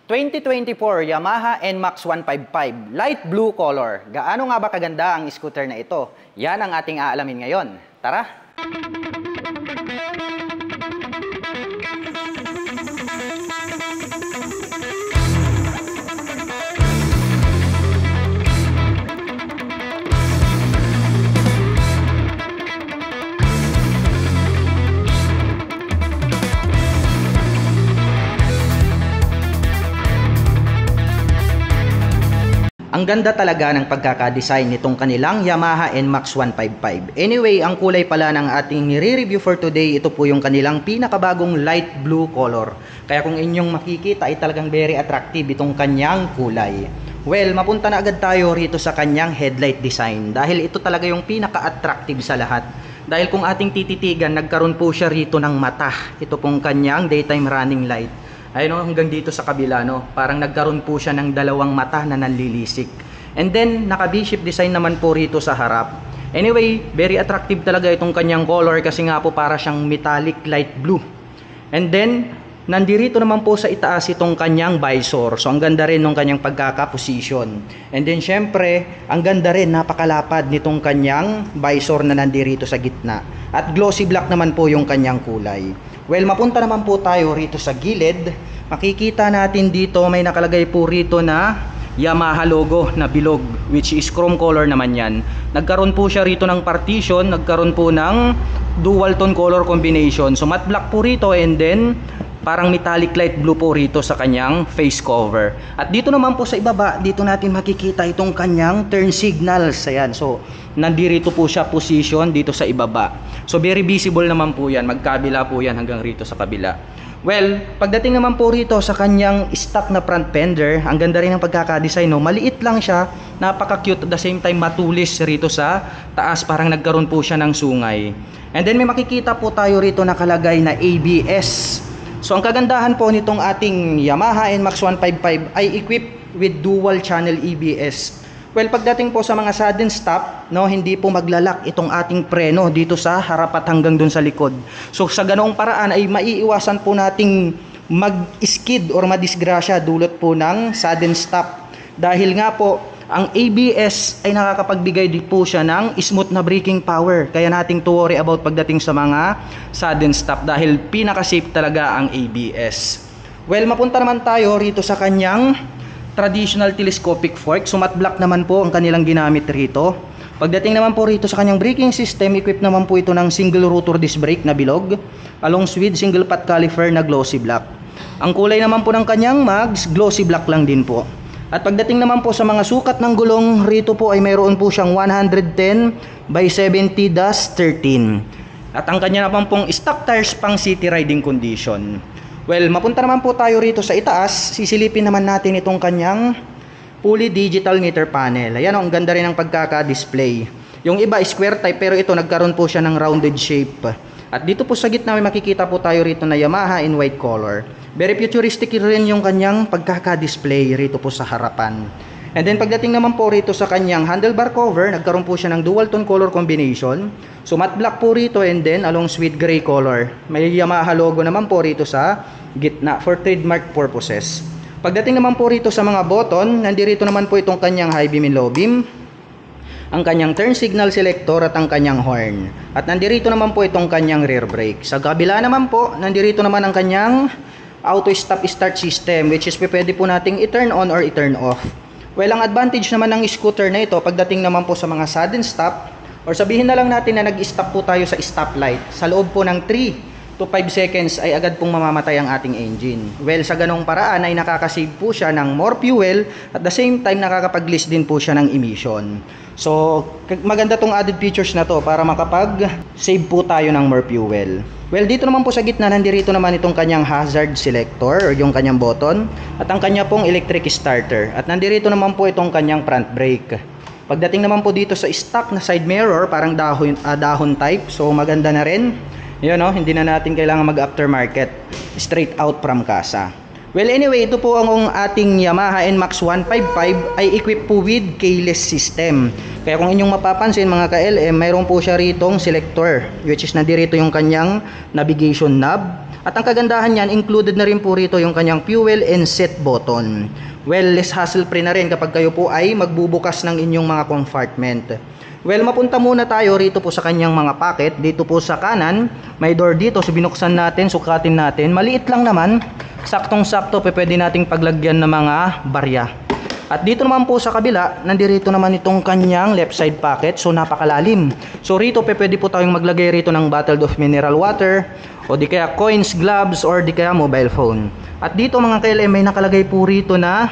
2024 Yamaha NMAX 155 light blue color. Gaano nga ba kaganda ang scooter na ito? Yan ang ating aalamin ngayon. Tara! Ang ganda talaga ng pagkakadesign nitong kanilang Yamaha NMAX 155. Anyway, ang kulay pala ng ating nire-review for today, ito po yung kanilang pinakabagong light blue color. Kaya kung inyong makikita ay talagang very attractive itong kanyang kulay. Well, mapunta na agad tayo rito sa kanyang headlight design dahil ito talaga yung pinaka-attractive sa lahat. Dahil kung ating tititigan, nagkaroon po siya rito ng mata. Ito pong kanyang daytime running light. Ayun, hanggang dito sa kabila, no? Parang nagkaroon po siya ng dalawang mata na nanlilisik. And then, naka V-shape design naman po rito sa harap. Anyway, very attractive talaga itong kanyang color kasi nga po para siyang metallic light blue. And then, nandirito naman po sa itaas itong kanyang visor. So, ang ganda rin ng kanyang pagkakaposition. And then, syempre, ang ganda rin, napakalapad nitong kanyang visor na nandirito sa gitna. At glossy black naman po yung kanyang kulay. Well, mapunta naman po tayo rito sa gilid. Makikita natin dito may nakalagay po rito na Yamaha logo na bilog, which is chrome color naman yan. Nagkaroon po siya rito ng partition, nagkaroon po ng dual tone color combination. So matte black po rito and then parang metallic light blue po rito sa kanyang face cover. At dito naman po sa ibaba, dito natin makikita itong kanyang turn signals. Ayan, so nandirito po siya position dito sa ibaba. So very visible naman po yan, magkabila po yan hanggang rito sa kabila. Well, pagdating naman po rito sa kanyang stock na front fender, ang ganda rin ng pagkakadesign, no? Maliit lang siya, napaka-cute, at the same time matulis rito sa taas, parang nagkaroon po siya ng sungay. And then may makikita po tayo rito nakalagay na ABS. So ang kagandahan po nitong ating Yamaha NMAX 155 ay equipped with dual channel ABS. Well, pagdating po sa mga sudden stop, no, hindi po maglalak itong ating preno dito sa harap at hanggang dun sa likod. So sa ganoong paraan ay maiiwasan po nating mag-skid or madisgrasya dulot po ng sudden stop. Dahil nga po, ang ABS ay nakakapagbigay din po siya ng smooth na braking power. Kaya nating to worry about pagdating sa mga sudden stop dahil pinaka-safe talaga ang ABS. Well, mapunta naman tayo rito sa kanyang traditional telescopic fork. So matte black naman po ang kanilang ginamit rito. Pagdating naman po rito sa kanyang braking system, equipped naman po ito ng single rotor disc brake na bilog along with single pot caliper na glossy black. Ang kulay naman po ng kanyang mags, glossy black lang din po. At pagdating naman po sa mga sukat ng gulong, rito po ay mayroon po siyang 110 by 70-13. At ang kanya naman pong stock tires pang city riding condition. Well, mapunta naman po tayo rito sa itaas. Sisilipin naman natin itong kanyang fully digital meter panel. Ayan, ang ganda rin ng pagkaka-display. Yung iba square type pero ito nagkaroon po siya ng rounded shape. At dito po sa gitna may makikita po tayo rito na Yamaha in white color. Very futuristic rin yung kanyang pagkaka-display rito po sa harapan. And then pagdating naman po rito sa kanyang handlebar cover, nagkaroon po siya ng dual tone color combination. So matte black po rito and then along with gray color. May Yamaha logo naman po rito sa gitna for trademark purposes. Pagdating naman po rito sa mga button, nandirito naman po itong kanyang high beam and low beam, ang kanyang turn signal selector at ang kanyang horn. At nandirito naman po itong kanyang rear brake. Sa kabila naman po, nandirito naman ang kanyang auto stop start system, which is pwede po nating i-turn on or i-turn off. Well, ang advantage naman ng scooter na ito, pagdating naman po sa mga sudden stop, or sabihin na lang natin na nag-stop po tayo sa stoplight, sa loob po ng 3 to 5 seconds ay agad pong mamamatay ang ating engine. Well, sa ganong paraan ay nakakasave po siya ng more fuel, at the same time nakakapag-list din po siya ng emission. So, maganda tong added features na to para makapag-save po tayo ng more fuel. Well, dito naman po sa gitna, nandirito naman itong kanyang hazard selector or yung kanyang button at ang kanya pong electric starter. At nandirito naman po itong kanyang front brake. Pagdating naman po dito sa stock na side mirror, parang dahon type. So, maganda na rin. Yun, no? Hindi na natin kailangan mag-aftermarket. Straight out from casa. Well, anyway, ito po ang ating Yamaha NMAX 155 ay equipped po with keyless system. Kaya kung inyong mapapansin mga ka-LM, mayroon po siya ritong selector, which is nandirito yung kanyang navigation knob. At ang kagandahan niyan, included na rin po rito yung kanyang fuel and set button. Well, less hassle free na rin kapag kayo po ay magbubukas ng inyong mga compartment. Well, mapunta muna tayo rito po sa kanyang mga pocket. Dito po sa kanan, may door dito. So binuksan natin, sukatin natin. Maliit lang naman. Saktong-sakto, pwede nating paglagyan ng mga barya. At dito naman po sa kabila, nandirito naman itong kanyang left side pocket. So napakalalim. So rito, pwede po tayong maglagay rito ng bottle of mineral water, o di kaya coins, gloves, or di kaya mobile phone. At dito mga KLM, may nakalagay po rito na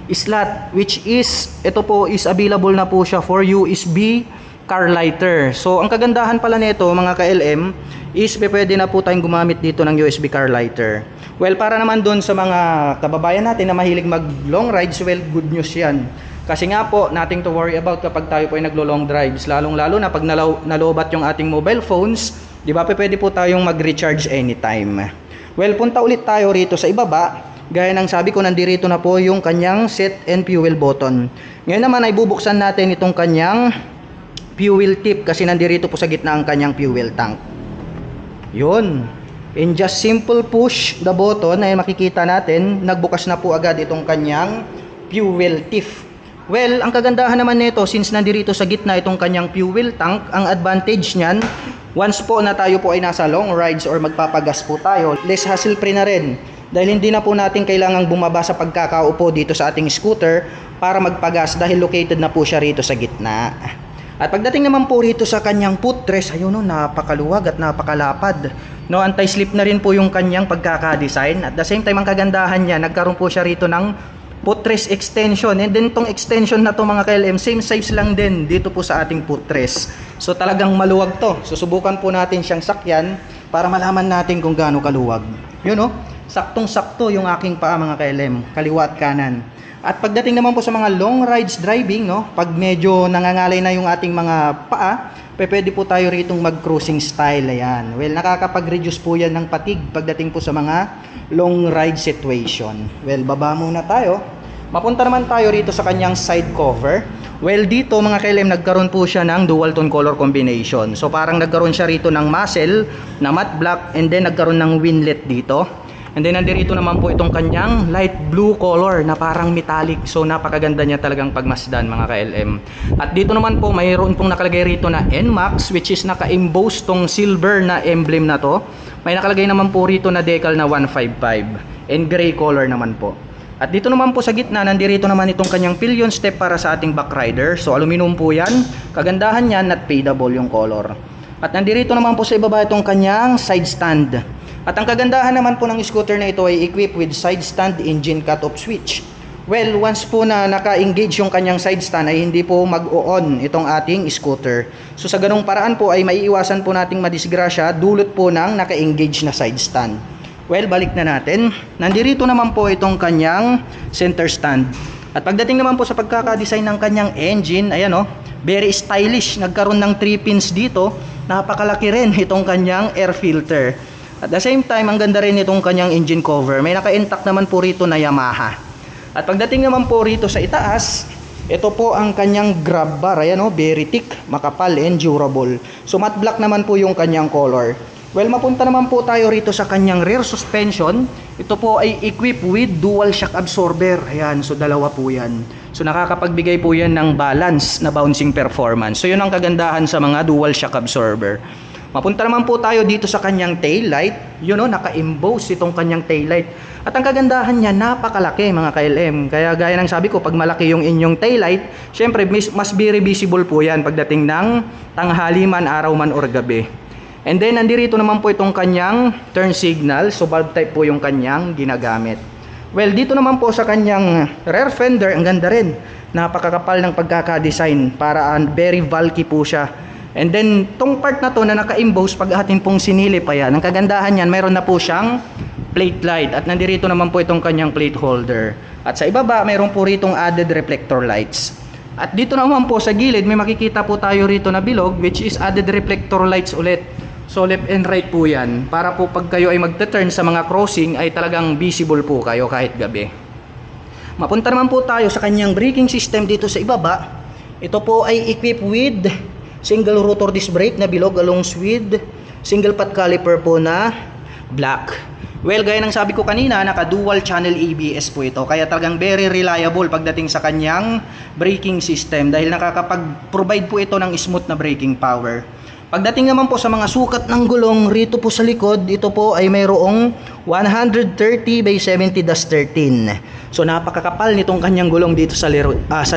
slot, which is, ito po is available na po siya for USB car lighter. So ang kagandahan pala nito mga KLM is pwede na po tayong gumamit dito ng USB car lighter. Well, para naman doon sa mga kababayan natin na mahilig mag long rides, well, good news yan. Kasi nga po, nothing to worry about kapag tayo po ay naglo long drives, lalong lalo na pag nalobat yung ating mobile phones, di ba, pwede po tayong mag-recharge anytime. Well, punta ulit tayo rito sa ibaba. Gaya ng sabi ko, nandirito na po yung kanyang set and fuel button. Ngayon naman ay bubuksan natin itong kanyang fuel tip kasi nandirito po sa gitna ang kanyang fuel tank. Yun. In just simple push the button ay makikita natin, nagbukas na po agad itong kanyang fuel tip. Well, ang kagandahan naman nito, since nandirito sa gitna itong kanyang fuel tank, ang advantage niyan, once po na tayo po ay nasa long rides or magpapagas po tayo, less hassle free na rin. Dahil hindi na po natin kailangang bumaba sa pagkakaupo dito sa ating scooter para magpagas dahil located na po siya rito sa gitna. At pagdating naman po rito sa kanyang footrest, ayun no, napakaluwag at napakalapad. No, anti-slip na rin po yung kanyang pagkaka-design. At the same time, ang kagandahan niya, nagkaroon po siya rito ng footrest extension. And then tong extension na to mga KLM, same size lang din dito po sa ating footrest. So talagang maluwag to. Susubukan po natin siyang sakyan para malaman natin kung gaano kaluwag. Yun no. Saktong-sakto yung aking paa mga KLM, kaliwa at kanan. At pagdating naman po sa mga long rides driving, no, pag medyo nangangalay na yung ating mga paa, pwede po tayo ritong mag-cruising style. Ayan. Well, nakakapag-reduce po yan ng patig pagdating po sa mga long ride situation. Well, baba muna tayo. Mapunta naman tayo rito sa kanyang side cover. Well, dito mga KLM, nagkaroon po siya ng dual tone color combination. So parang nagkaroon siya rito ng muzzle na matte black, and then nagkaroon ng winglet dito. And then nandirito naman po itong kanyang light blue color na parang metallic. So napakaganda niya talagang pagmasdan mga KLM. At dito naman po mayroon pong nakalagay rito na NMAX, which is naka-emboss tong silver na emblem na to. May nakalagay naman po rito na decal na 155 and gray color naman po. At dito naman po sa gitna, nandirito naman itong kanyang pillion step para sa ating back rider. So aluminum po yan. Kagandahan yan, not fadable yung color. At nandirito naman po sa ibaba itong kanyang side stand. At ang kagandahan naman po ng scooter na ito ay equipped with side stand engine cut-off switch. Well, once po na naka-engage yung kanyang side stand ay hindi po mag-o-on itong ating scooter. So sa ganung paraan po ay maiiwasan po nating madisgrasya dulot po ng naka-engage na side stand. Well, balik na natin. Nandirito naman po itong kanyang center stand. At pagdating naman po sa pagkaka-design ng kanyang engine, ayan o, very stylish. Nagkaroon ng 3 pins dito. Napakalaki rin itong kanyang air filter. At the same time, ang ganda rin itong kanyang engine cover. May naka-intact naman po rito na Yamaha. At pagdating naman po rito sa itaas, ito po ang kanyang grab bar. Ayan o, very thick, makapal and durable. So matte black naman po yung kanyang color. Well, mapunta naman po tayo rito sa kanyang rear suspension. Ito po ay equipped with dual shock absorber. Ayan, so dalawa po yan. So nakakapagbigay po yan ng balance na bouncing performance. So yun ang kagandahan sa mga dual shock absorber. Mapunta naman po tayo dito sa kanyang tail light. Yun o, naka-emboss itong kanyang tail light. At ang kagandahan niya, napakalaki mga KLM. Kaya gaya ng sabi ko, pag malaki yung inyong tail light, syempre mas very visible po yan pagdating ng tanghali man, araw man, or gabi. And then, nandirito naman po itong kanyang turn signal. So, bulb type po yung kanyang ginagamit. Well, dito naman po sa kanyang rear fender, ang ganda rin. Napakakapal ng pagkaka-design para very bulky po siya. And then, tong part na to na naka-emboss, pag atin pong sinilip pa yan, ang kagandahan yan, mayroon na po siyang plate light. At nandirito naman po itong kanyang plate holder. At sa ibaba, mayroon po ritong added reflector lights. At dito naman po sa gilid, may makikita po tayo rito na bilog, which is added reflector lights ulit. So left and right po yan. Para po pag kayo ay magte-turn sa mga crossing, ay talagang visible po kayo kahit gabi. Mapunta naman po tayo sa kanyang braking system dito sa ibaba. Ito po ay equipped with single rotor disc brake na bilog along with single pot caliper po na black. Well, gaya ng sabi ko kanina, naka-dual channel ABS po ito. Kaya talagang very reliable pagdating sa kanyang braking system dahil nakakapag-provide po ito ng smooth na braking power. Pagdating naman po sa mga sukat ng gulong rito po sa likod, ito po ay mayroong 130/70-13. So napakakapal nitong kanyang gulong dito sa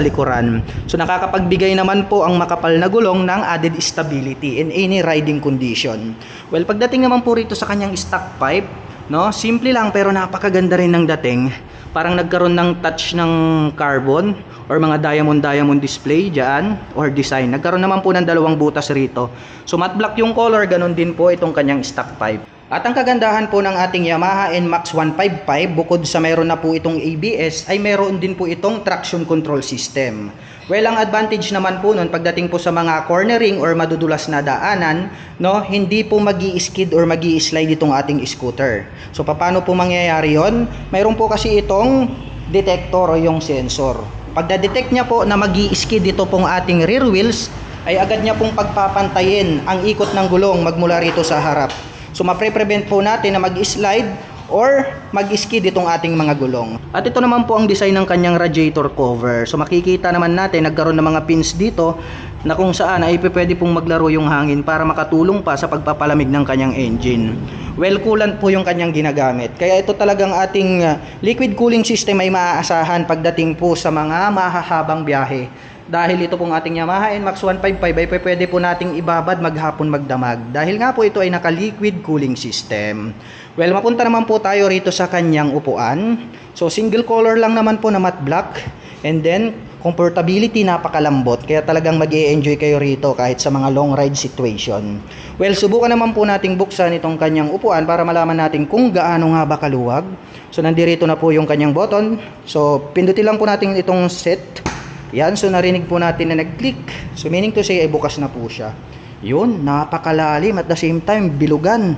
likuran. So nakakapagbigay naman po ang makapal na gulong ng added stability in any riding condition. Well, pagdating naman po rito sa kanyang stock pipe, no, simple lang pero napakaganda rin ng dating. Parang nagkaroon ng touch ng carbon or mga diamond display dyan or design. Nagkaroon naman po ng dalawang butas rito. So matte black yung color, ganun din po itong kanyang stock pipe. At ang kagandahan po ng ating Yamaha NMAX 155, bukod sa mayroon na po itong ABS, ay mayroon din po itong traction control system. Well, ang advantage naman po nun, pagdating po sa mga cornering or madudulas na daanan, no, hindi po magi-skid or magi-slide itong ating scooter. So, paano po mangyayari yon? Mayroon po kasi itong detector o yung sensor. Pagda-detect niya po na magi-skid ito pong ating rear wheels, ay agad niya pong pagpapantayin ang ikot ng gulong magmula rito sa harap. So mapre-prevent po natin na mag-slide or mag-skid itong ating mga gulong. At ito naman po ang design ng kanyang radiator cover. So makikita naman natin nagkaroon ng mga pins dito na kung saan ay pwede pong maglaro yung hangin para makatulong pa sa pagpapalamig ng kanyang engine. Well, coolant po yung kanyang ginagamit. Kaya ito talagang ating liquid cooling system ay maaasahan pagdating po sa mga mahahabang biyahe. Dahil ito pong ating Yamaha NMAX 155 ay pwede po nating ibabad maghapon magdamag. Dahil nga po ito ay naka-liquid cooling system. Well, mapunta naman po tayo rito sa kanyang upuan. So, single color lang naman po na matte black. And then, comfortability napakalambot. Kaya talagang mag-i-enjoy kayo rito kahit sa mga long ride situation. Well, subukan naman po nating buksan itong kanyang upuan para malaman natin kung gaano nga ba kaluwag. So, nandirito na po yung kanyang button. So, pindutin lang po natin itong set. Yan, so narinig po natin na nag-click. So meaning to say ay bukas na po siya. Yun, napakalalim at the same time bilugan.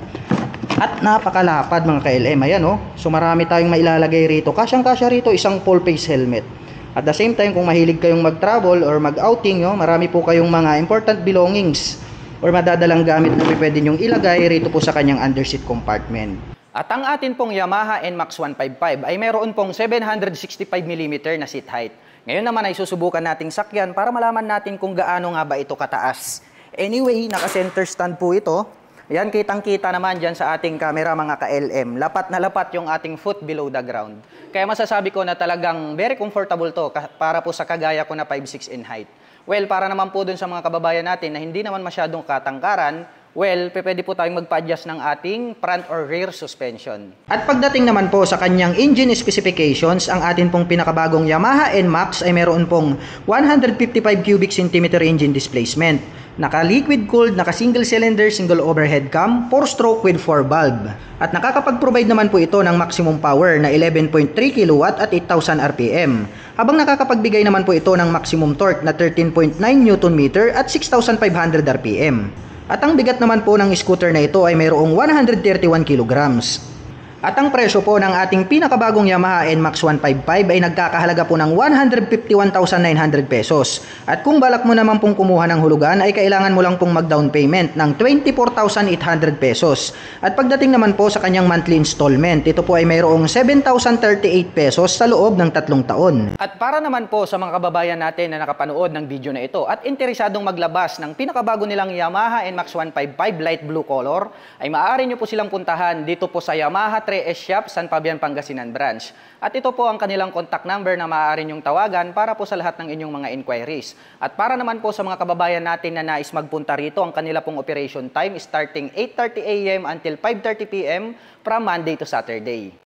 At napakalapad mga ka-LM. Ayan oh. So marami tayong mailalagay rito. Kasyang-kasya rito isang full face helmet. At the same time kung mahilig kayong mag-travel or mag-outing, oh, marami po kayong mga important belongings or madadalang gamit na pwede nyong ilagay rito po sa kanyang underseat compartment. At ang atin pong Yamaha NMAX 155 ay mayroon pong 765mm na seat height. Ngayon naman ay susubukan nating sakyan para malaman natin kung gaano nga ba ito kataas. Anyway, naka-center stand po ito. Ayan, kitang-kita naman dyan sa ating camera mga ka-LM. Lapat na lapat yung ating foot below the ground. Kaya masasabi ko na talagang very comfortable to para po sa kagaya ko na 5'6" in height. Well, para naman po dun sa mga kababayan natin na hindi naman masyadong katangkaran, well, pwede po tayong mag-adjust ng ating front or rear suspension. At pagdating naman po sa kanyang engine specifications, ang atin pong pinakabagong Yamaha NMAX ay meron pong 155 cubic centimeter engine displacement. Naka-liquid cooled, naka-single cylinder, single overhead cam, 4-stroke with 4 valve. At nakakapag-provide naman po ito ng maximum power na 11.3 kW at 8,000 RPM. Habang nakakapagbigay naman po ito ng maximum torque na 13.9 Nm at 6,500 RPM. At ang bigat naman po ng scooter na ito ay mayroong 131 kilograms. At ang presyo po ng ating pinakabagong Yamaha NMAX 155 ay nagkakahalaga po ng 151,900 pesos. At kung balak mo naman pong kumuha ng hulugan ay kailangan mo lang pong mag-down payment ng 24,800 pesos. At pagdating naman po sa kanyang monthly installment, ito po ay mayroong 7,038 pesos sa loob ng 3 taon. At para naman po sa mga kababayan natin na nakapanood ng video na ito at interesadong maglabas ng pinakabago nilang Yamaha NMAX 155 light blue color, ay maaari nyo po silang puntahan dito po sa Yamaha 3S Shop, San Fabian, Pangasinan Branch. At ito po ang kanilang contact number na maaari nyong tawagan para po sa lahat ng inyong mga inquiries. At para naman po sa mga kababayan natin na nais magpunta rito, ang kanila pong operation time starting 8:30 AM until 5:30 PM from Monday to Saturday.